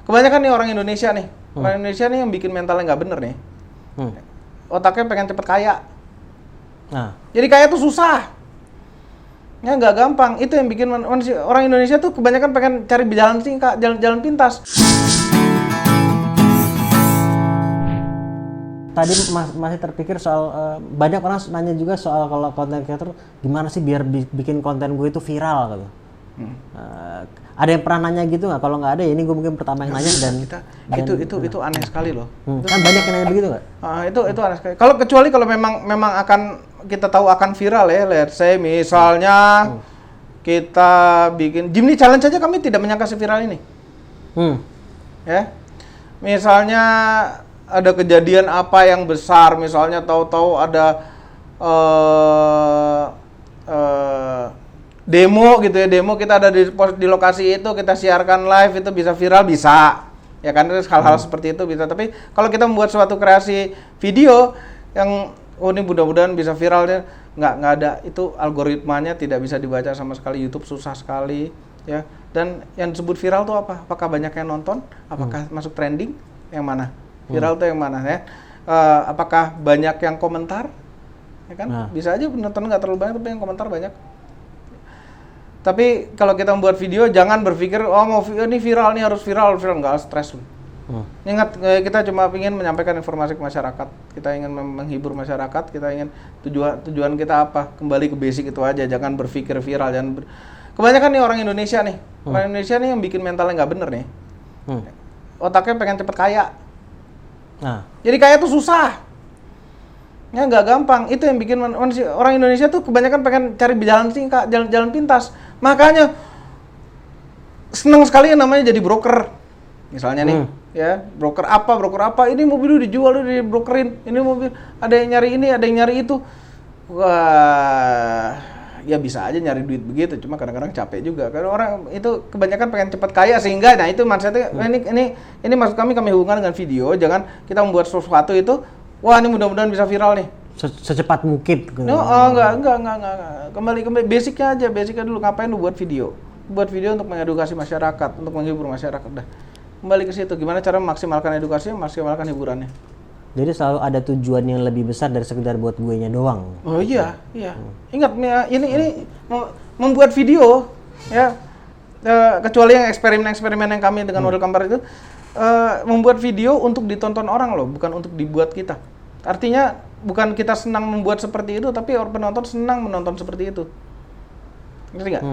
kebanyakan nih orang Indonesia nih. Orang Indonesia nih yang bikin mentalnya nggak bener nih. Otaknya pengen cepet kaya. Nah. Jadi kaya tuh susah. Ya nggak gampang. Itu yang bikin orang Indonesia tuh kebanyakan pengen cari jalan singkat, jalan pintas. Tadi masih terpikir soal banyak orang nanya juga soal kalau content creator gimana sih biar bikin konten gue itu viral gitu. Ada yang pernah nanya gitu nggak? Kalau nggak ada ya ini gue mungkin pertama yang nanya dan itu aneh sekali loh. Kan banyak yang nanya begitu nggak? Itu aneh sekali. Kecuali kalau memang akan kita tahu akan viral ya, let's say misalnya kita bikin Jimny Challenge aja kami tidak menyangka seviral ini. Ya, misalnya ada kejadian apa yang besar, misalnya tahu-tahu ada demo gitu ya, demo kita ada di lokasi itu, kita siarkan live, itu bisa viral, bisa ya kan, hal-hal seperti itu bisa. Tapi kalau kita membuat suatu kreasi video yang ini mudah-mudahan bisa viralnya, nggak ada, itu algoritmanya tidak bisa dibaca sama sekali, YouTube susah sekali ya. Dan yang disebut viral tuh apa? Apakah banyak yang nonton? Apakah masuk trending? Yang mana? Viral tuh yang mana ya? Apakah banyak yang komentar? Ya kan? Bisa aja penonton nggak terlalu banyak tapi yang komentar banyak. Tapi kalau kita membuat video jangan berpikir mau ini viral nih harus viral, nggak stres. Ingat, kita cuma ingin menyampaikan informasi ke masyarakat. Kita ingin menghibur masyarakat, kita ingin tujuan kita apa? Kembali ke basic itu aja, jangan berpikir viral, kebanyakan nih orang Indonesia nih. Orang Indonesia nih yang bikin mentalnya nggak bener nih. Otaknya pengen cepet kaya. Jadi kaya tuh susah. Ya nggak gampang. Itu yang bikin orang Indonesia tuh kebanyakan pengen cari jalan singkat, jalan pintas. Makanya senang sekali yang namanya jadi broker. Misalnya nih, ya broker apa? Ini mobil dijual, dibrokerin. Ini mobil ada yang nyari ini, ada yang nyari itu. Wah, ya bisa aja nyari duit begitu. Cuma kadang-kadang capek juga. Karena orang itu kebanyakan pengen cepat kaya sehingga, nah itu maksudnya ini maksud kami hubungkan dengan video. Jangan kita membuat sesuatu itu, wah ini mudah-mudahan bisa viral nih. Secepat mungkin. Enggak. Kembali basicnya aja, basicnya dulu. Ngapain lu buat video? Buat video untuk mengedukasi masyarakat, untuk menghibur masyarakat. Dah. Kembali ke situ. Gimana cara memaksimalkan edukasi, memaksimalkan hiburannya? Jadi selalu ada tujuan yang lebih besar dari sekedar buat gue-nya doang. Oh iya. Ingat ini membuat video ya. Kecuali yang eksperimen yang kami dengan model gambar itu membuat video untuk ditonton orang loh, bukan untuk dibuat kita. Artinya bukan kita senang membuat seperti itu, tapi orang penonton senang menonton seperti itu. Ngerti nggak?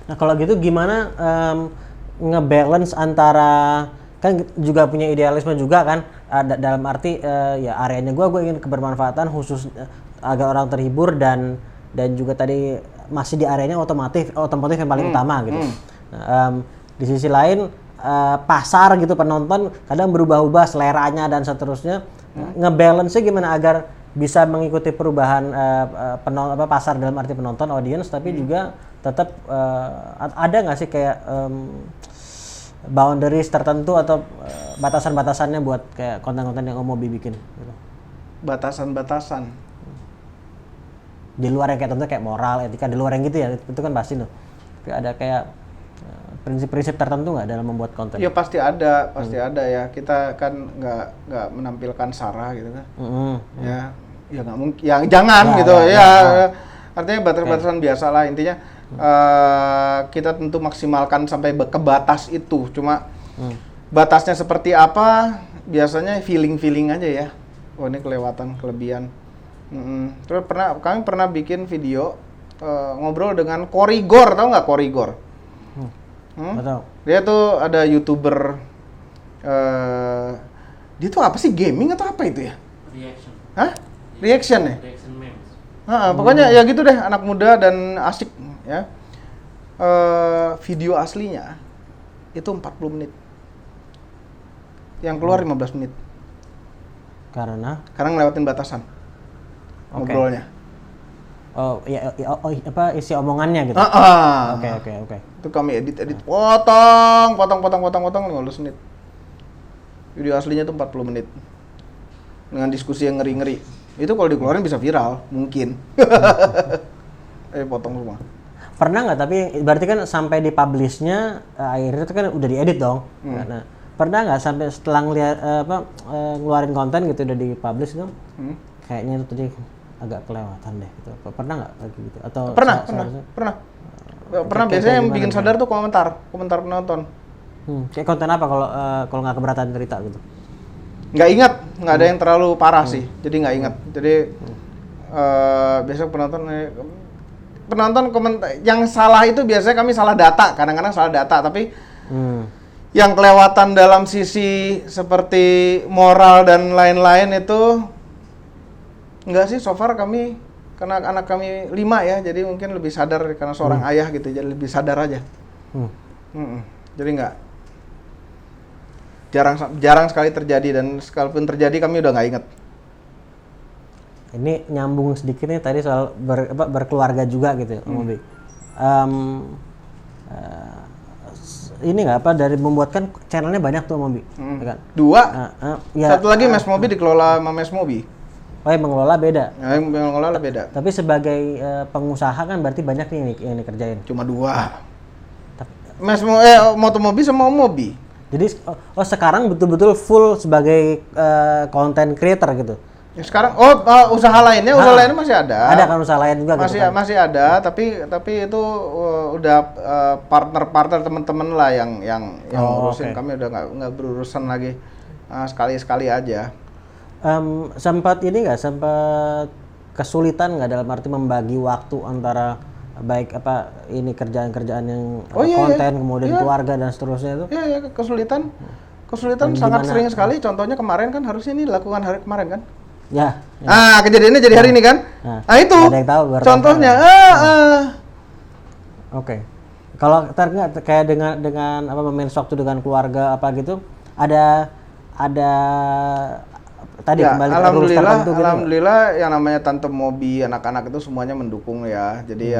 Nah kalau gitu gimana ngebalance antara, kan juga punya idealisme juga kan, dalam arti ya areanya gue ingin kebermanfaatan khusus agar orang terhibur dan juga tadi masih di areanya otomotif yang paling utama gitu. Di sisi lain pasar gitu, penonton kadang berubah-ubah seleranya dan seterusnya. Ngebalance-nya gimana agar bisa mengikuti perubahan pasar dalam arti penonton, audience, tapi juga tetap ada nggak sih kayak boundaries tertentu atau batasan-batasannya buat kayak konten-konten yang mau bikin gitu. Batasan-batasan di luar yang kayak tentu kayak moral, etika, di luar yang gitu ya, itu kan pasti tuh. Tapi ada kayak prinsip-prinsip tertentu nggak dalam membuat konten? Ya pasti ada ya. Kita kan nggak menampilkan sara gitu kan. Ya nggak mungkin. Ya jangan gitu ya. Artinya batasan biasa lah intinya. Kita tentu maksimalkan sampai ke batas itu. Cuma batasnya seperti apa? Biasanya feeling aja ya. Oh ini kelebihan. Terus kami pernah bikin video ngobrol dengan Korigor, tahu nggak Korigor? Dia tuh ada YouTuber, dia tuh apa sih, gaming atau apa itu ya? Reaction ya? Reaction memes. Pokoknya ya gitu deh, anak muda dan asik ya. Video aslinya itu 40 menit. Yang keluar 15 menit. Karena ngelewatin batasan. Ngobrolnya. Isi omongannya gitu. Oke. Itu kami edit potong 15 menit. Video aslinya tuh 40 menit. Dengan diskusi yang ngeri-ngeri. Itu kalau dikeluarin bisa viral, mungkin. Potong semua. Pernah nggak, tapi berarti kan sampai di publish-nya akhirnya itu kan udah diedit dong. Nah, pernah nggak sampai setelah ngeliat ngeluarin konten gitu udah di-publish tuh, kayaknya itu tadi agak kelewatan deh gitu. Pernah nggak lagi gitu? Atau pernah biasanya yang bikin sadar tuh komentar penonton. Kayak konten apa kalau nggak keberatan cerita gitu? Nggak ingat, nggak ada yang terlalu parah sih, jadi nggak ingat. Jadi besok penonton komentar yang salah itu biasanya kami salah data, kadang-kadang salah data, tapi yang kelewatan dalam sisi seperti moral dan lain-lain itu enggak sih. So far kami, karena anak kami 5 ya, jadi mungkin lebih sadar karena seorang ayah gitu, jadi lebih sadar aja. Jadi enggak, jarang sekali terjadi, dan sekalipun terjadi kami udah nggak inget. Ini nyambung sedikit nih tadi soal berkeluarga juga gitu, Om Mobi. Ini nggak apa dari membuat kan channelnya banyak tuh, Om Mobi, ya kan? 2. Satu lagi Mas Mobi dikelola sama Mas Mobi. Oh, yang mengelola beda. Yang mengelola beda. Tapi sebagai pengusaha kan berarti banyak nih yang dikerjain. Cuma 2. Mas Moto Mobi sama Om Mobi. Jadi sekarang betul-betul full sebagai content creator gitu. Ya sekarang usaha lainnya masih ada. Ada kan usaha lain juga masih gitu kan? Masih ada, tapi itu udah partner teman-teman lah yang ngurusin. Kami udah nggak berurusan lagi, sekali-sekali aja. Sempat kesulitan nggak dalam arti membagi waktu antara baik kerjaan-kerjaan yang konten kemudian keluarga dan seterusnya itu? Iya, kesulitan sangat sering sekali. Contohnya kemarin kan harusnya ini dilakukan hari kemarin kan? Ya. Kejadiannya jadi hari ini kan? Nah itu ada yang tahu, contohnya. Oke. Kalau kayak dengan main waktu dengan keluarga apa gitu, ada tadi ya, kembali ke rules tertentu gitu. Alhamdulillah yang namanya Tante Mobi, anak-anak itu semuanya mendukung ya. Jadi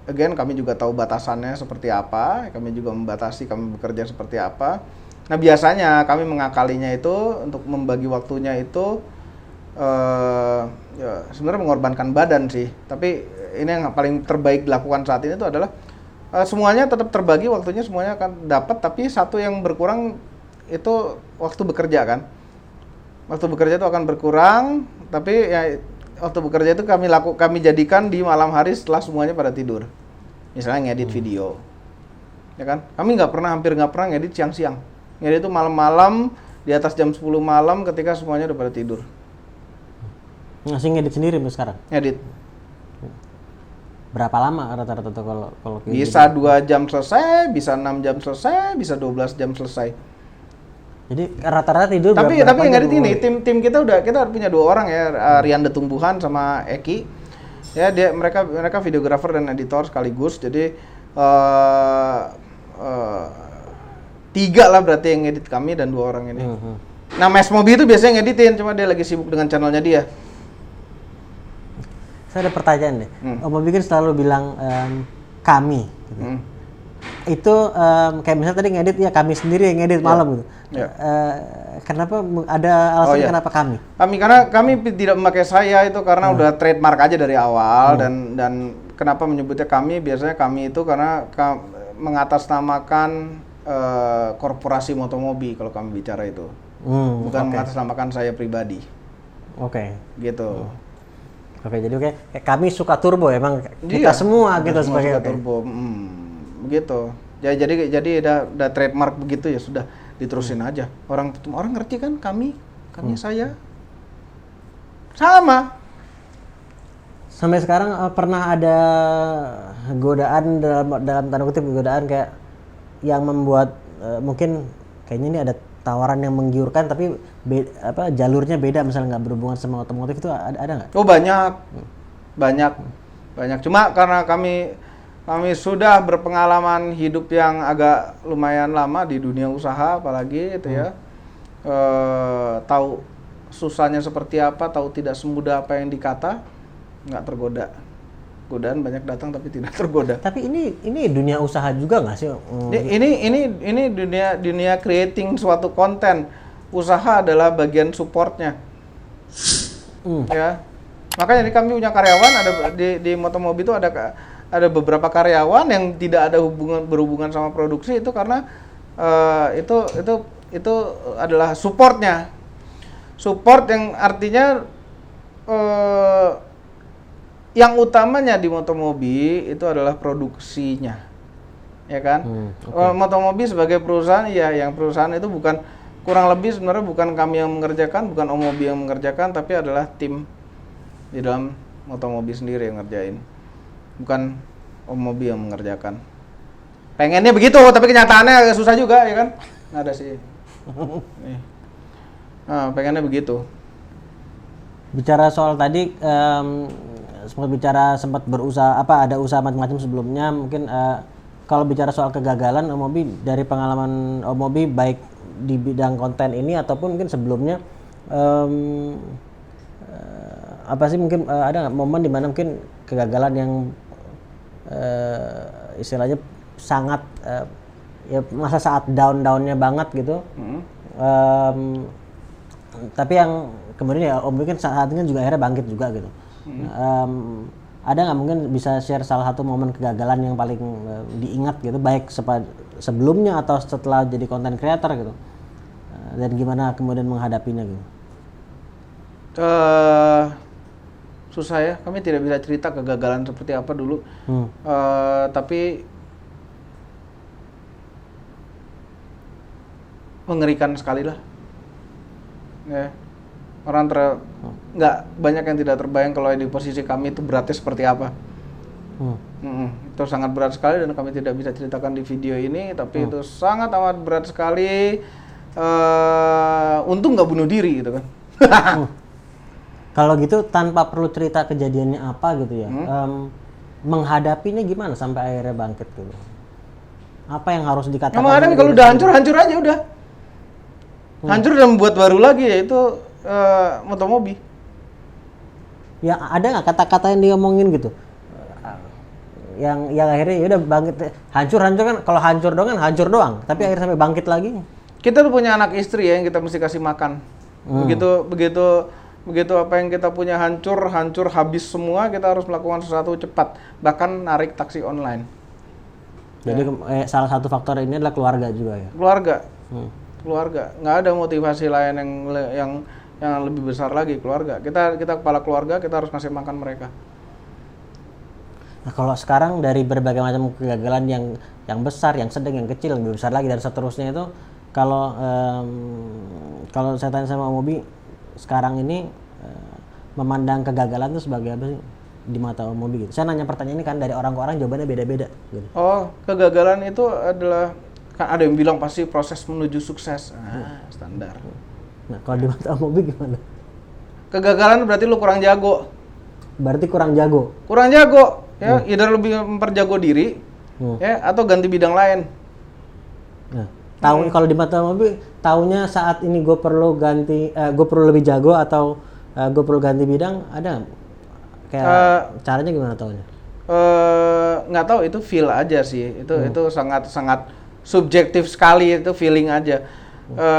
again kami juga tahu batasannya seperti apa. Kami juga membatasi kami bekerja seperti apa. Nah biasanya kami mengakalinya itu untuk membagi waktunya itu sebenarnya mengorbankan badan sih. Tapi ini yang paling terbaik dilakukan saat ini itu adalah semuanya tetap terbagi waktunya, semuanya akan dapat, tapi satu yang berkurang itu waktu bekerja kan. Waktu bekerja itu akan berkurang, tapi ya waktu bekerja itu kami jadikan di malam hari setelah semuanya pada tidur. Misalnya ngedit video, ya kan? Kami hampir nggak pernah ngedit siang-siang. Ngedit itu malam-malam di atas jam 10 malam ketika semuanya udah pada tidur. Masih ngedit sendiri sekarang? Ngedit. Berapa lama rata-rata tuh kalau bisa 2 jam selesai, bisa 6 jam selesai, bisa 12 jam selesai. Jadi rata-rata tidur tapi ngedit ini tim kita udah punya 2 orang ya, Rian Detumbuhan sama Eki. Ya mereka videografer dan editor sekaligus. Jadi 3 lah berarti yang ngedit kami dan 2 orang ini. Nah Mas Mobi itu biasanya ngeditin, cuma dia lagi sibuk dengan channelnya dia. Saya ada pertanyaan deh. Om Mobi kan selalu bilang kami. Gitu. Itu kayak misalnya tadi ngedit ya kami sendiri yang ngedit malam gitu. Kenapa ada alasan kenapa kami? Karena kami tidak memakai saya itu karena udah trademark aja dari awal dan kenapa menyebutnya kami? Biasanya kami itu karena mengatasnamakan korporasi Moto Mobi kalau kami bicara itu. Bukan mengatasnamakan saya pribadi. Gitu. Jadi kami suka turbo emang kita semua gitu sebagai suka turbo. Begitu. Ya jadi udah trademark begitu ya sudah diterusin aja. Orang ngerti kan kami saya. Sama. Sampai sekarang pernah ada godaan dalam tanda kutip godaan kayak yang membuat mungkin kayaknya ini ada tawaran yang menggiurkan tapi jalurnya beda misalnya nggak berhubungan sama otomotif itu ada nggak? Oh banyak. Cuma karena kami sudah berpengalaman hidup yang agak lumayan lama di dunia usaha apalagi itu ya. Tahu susahnya seperti apa, tahu tidak semudah apa yang dikata, nggak tergoda. Godaan banyak datang tapi tidak tergoda. Tapi ini dunia usaha juga nggak sih? Ini dunia creating suatu konten. Usaha adalah bagian supportnya. Ya. Makanya di kami punya karyawan, ada di Motomobi itu ada beberapa karyawan yang tidak ada berhubungan sama produksi itu karena itu adalah supportnya. Support yang artinya yang utamanya di Motomobi itu adalah produksinya, ya kan? Motomobi sebagai perusahaan, ya, yang perusahaan itu bukan, kurang lebih sebenarnya bukan kami yang mengerjakan, bukan Omobi yang mengerjakan, tapi adalah tim di dalam Motomobi sendiri yang ngerjain, bukan Omobi yang mengerjakan. Pengennya begitu, tapi kenyataannya agak susah juga, ya kan? Nggak ada sih. Nah, pengennya begitu. Bicara soal tadi, sempat berusaha ada usaha macam-macam sebelumnya. Mungkin kalau bicara soal kegagalan Omobi, dari pengalaman Omobi baik di bidang konten ini ataupun mungkin sebelumnya, apa sih mungkin ada nggak momen dimana mungkin kegagalan yang istilahnya sangat ya masa saat down-downnya banget gitu, tapi yang kemudian ya Om mungkin saat ini juga akhirnya bangkit juga gitu. Ada nggak mungkin bisa share salah satu momen kegagalan yang paling diingat gitu, baik sebelumnya atau setelah jadi content creator gitu, dan gimana kemudian menghadapinya gitu? Susah ya, kami tidak bisa cerita kegagalan seperti apa dulu, tapi mengerikan sekali lah. Ya. Orang nggak banyak yang tidak terbayang kalau di posisi kami itu beratnya seperti apa. Itu sangat berat sekali dan kami tidak bisa ceritakan di video ini, tapi itu sangat amat berat sekali. Untung nggak bunuh diri gitu kan. Kalau gitu tanpa perlu cerita kejadiannya apa gitu ya, menghadapinya gimana sampai akhirnya bangkit gitu? Apa yang harus dikatakan? Menghadapi kalau udah hancur aja udah. Hancur dan membuat baru lagi, yaitu Motomobi. Ya ada nggak kata-kata yang diomongin gitu? Yang akhirnya ya udah bangkit, hancur kan, kalau hancur doang kan hancur doang, tapi akhirnya sampai bangkit lagi. Kita tuh punya anak istri ya yang kita mesti kasih makan. Begitu apa yang kita punya hancur habis semua, kita harus melakukan sesuatu cepat, bahkan narik taksi online. Jadi salah satu faktor ini adalah keluarga juga ya. Keluarga, nggak ada motivasi lain yang lebih besar lagi, keluarga. Kita kepala keluarga, kita harus ngasih makan mereka. Nah, kalau sekarang dari berbagai macam kegagalan yang besar, yang sedang, yang kecil, yang lebih besar lagi dan seterusnya itu, kalau saya tanya sama Omobi sekarang ini, memandang kegagalan itu sebagai apa sih di mata Omobi gitu? Saya nanya pertanyaan ini kan dari orang ke orang, jawabannya beda-beda gitu. Oh, kegagalan itu adalah, kan ada yang bilang pasti proses menuju sukses. Standar. Nah, kalau di mata Omobi gimana? Kegagalan berarti lu kurang jago. Berarti kurang jago. Ya, either lebih memperjago diri, ya, atau ganti bidang lain. Nah, kalau di mata Omobi, taunya saat ini gue perlu lebih jago atau gue perlu ganti bidang, ada nggak? Kayak caranya gimana taunya? Nggak tahu, itu feel aja sih. Itu sangat subjektif sekali, itu feeling aja.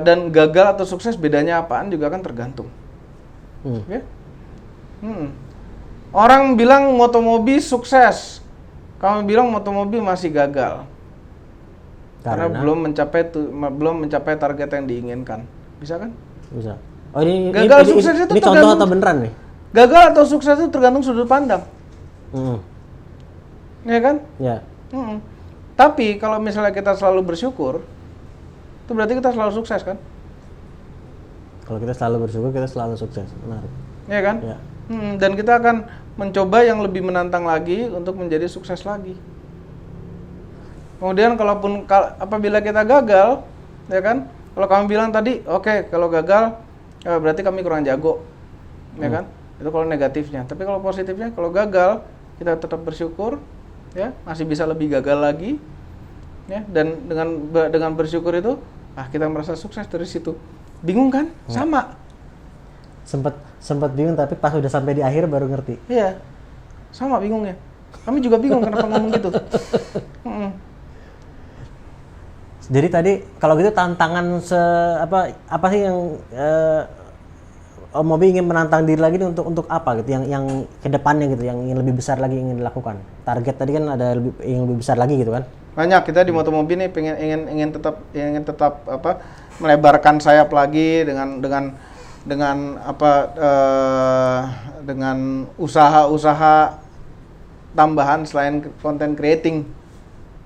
Dan gagal atau sukses bedanya apaan juga kan tergantung. Ya? Orang bilang Motomobi sukses, kamu bilang Motomobi masih gagal. Karena belum mencapai target yang diinginkan. Bisa kan? Bisa. Oh, ini sukses itu ini contoh atau beneran nih? Gagal atau sukses itu tergantung sudut pandang. Ya kan? Ya. Tapi kalau misalnya kita selalu bersyukur, itu berarti kita selalu sukses kan? Kalau kita selalu bersyukur, kita selalu sukses. Benar. Ya kan? Ya. Dan kita akan mencoba yang lebih menantang lagi untuk menjadi sukses lagi. Kemudian apabila kita gagal, ya kan? Kalau kamu bilang tadi, oke, kalau gagal berarti kami kurang jago, ya kan? Itu kalau negatifnya. Tapi kalau positifnya, kalau gagal kita tetap bersyukur, ya, masih bisa lebih gagal lagi, ya. Dan dengan bersyukur itu, kita merasa sukses dari situ. Bingung kan? Sama. Sempat bingung, tapi pas udah sampai di akhir baru ngerti. Iya, sama bingungnya. Kami juga bingung kenapa ngomong gitu. Jadi tadi kalau gitu tantangan apa sih yang Om Mobi ingin menantang diri lagi nih untuk apa gitu, yang kedepannya gitu, yang ingin lebih besar lagi ingin dilakukan. Target tadi kan ada ingin lebih besar lagi gitu kan? Banyak, kita di Motomobi nih ingin tetap apa, melebarkan sayap lagi dengan usaha-usaha tambahan selain content creating.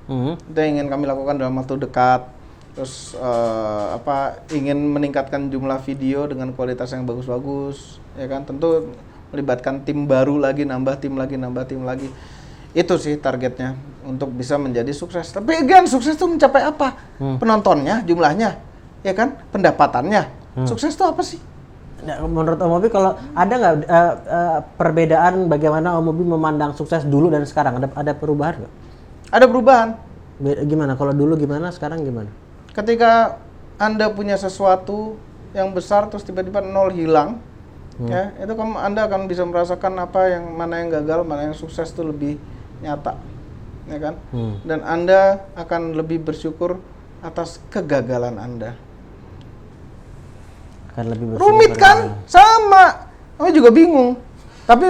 Itu yang ingin kami lakukan dalam waktu dekat. Terus ingin meningkatkan jumlah video dengan kualitas yang bagus-bagus, ya kan? Tentu melibatkan tim baru lagi, nambah tim lagi. Itu sih targetnya untuk bisa menjadi sukses. Tapi again, sukses itu mencapai apa? Penontonnya, jumlahnya, ya kan? Pendapatannya. Sukses itu apa sih? Menurut Om Mobi, kalau ada nggak perbedaan bagaimana Om Mobi memandang sukses dulu dan sekarang? Ada perubahan nggak? Ada perubahan. Gimana? Kalau dulu gimana? Sekarang gimana? Ketika Anda punya sesuatu yang besar terus tiba-tiba nol hilang, ya itu Anda akan bisa merasakan mana yang gagal, mana yang sukses itu lebih nyata, ya kan? Dan Anda akan lebih bersyukur atas kegagalan Anda. Akan lebih bersyukur. Rumit kan? Sama. Aku juga bingung. Tapi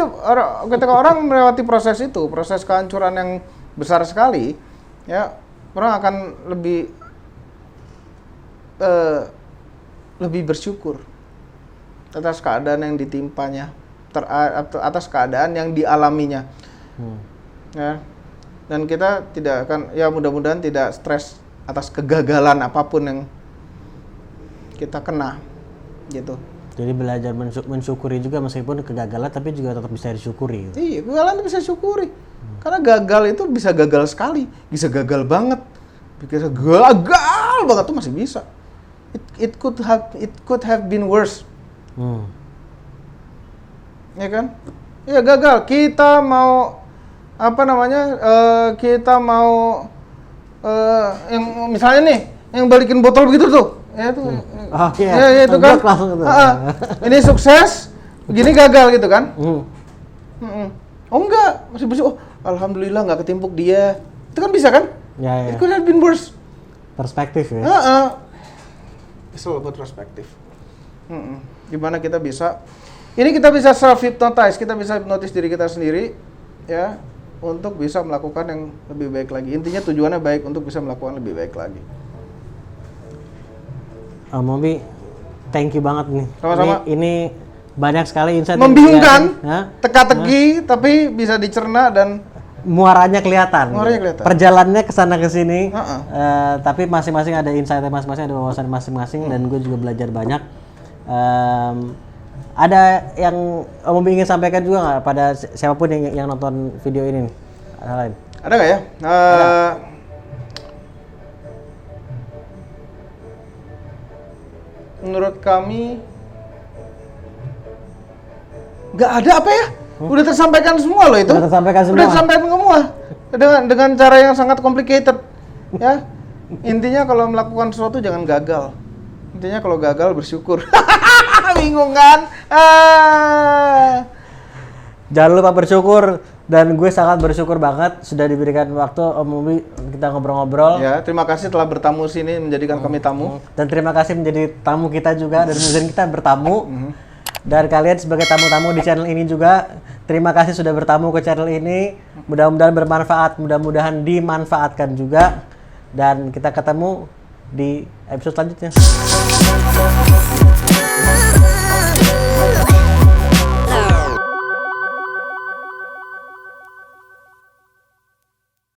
ketika orang melewati proses itu, proses kehancuran yang besar sekali, ya orang akan lebih bersyukur atas keadaan yang ditimpanya, atas keadaan yang dialaminya. Ya. Dan kita tidak akan, ya mudah-mudahan tidak stres atas kegagalan apapun yang kita kena, gitu. Jadi belajar mensyukuri juga meskipun kegagalan, tapi juga tetap bisa disyukuri. Iya, kegagalan itu bisa syukuri. Karena gagal itu bisa gagal sekali, bisa gagal banget, bisa gagal banget tuh masih bisa. It could have been worse. Ya kan? Ya gagal. Kita mau yang misalnya nih, yang balikin botol begitu tuh. Ya itu. Ya itu kan. Ini sukses, begini gagal gitu kan? Oh enggak, masih bersih. Oh, alhamdulillah nggak ketimpuk dia. Itu kan bisa kan? Ya. It could have been worse. Perspektif ya. It's all about perspektif. Gimana kita bisa self hypnotize, kita bisa hypnotis diri kita sendiri, ya, untuk bisa melakukan yang lebih baik lagi. Intinya tujuannya baik untuk bisa melakukan lebih baik lagi. Mobi, thank you banget nih. Sama-sama. Ini banyak sekali insight. Membingungkan, teka-teki, tapi bisa dicerna dan muaranya kelihatan. Perjalanannya ke sana ke sini. Tapi masing-masing ada insight masing-masing, ada wawasan masing-masing, dan gue juga belajar banyak. Ada yang Om ingin sampaikan juga nggak pada siapapun yang nonton video ini? Ada lain? Ada nggak ya? Menurut kami nggak ada apa ya? Udah tersampaikan semua loh itu. Udah tersampaikan semua. Dengan cara yang sangat complicated. Ya. Intinya kalau melakukan sesuatu jangan gagal. Intinya kalau gagal bersyukur. Bingung kan? Jangan lupa bersyukur, dan gue sangat bersyukur banget sudah diberikan waktu Om Mobi kita ngobrol-ngobrol. Ya, terima kasih telah bertamu sini menjadikan kami tamu. Dan terima kasih menjadi tamu kita juga dan menjadikan kita bertamu. Dan kalian sebagai tamu-tamu di channel ini juga, terima kasih sudah bertamu ke channel ini. Mudah-mudahan bermanfaat, mudah-mudahan dimanfaatkan juga. Dan kita ketemu di episode selanjutnya.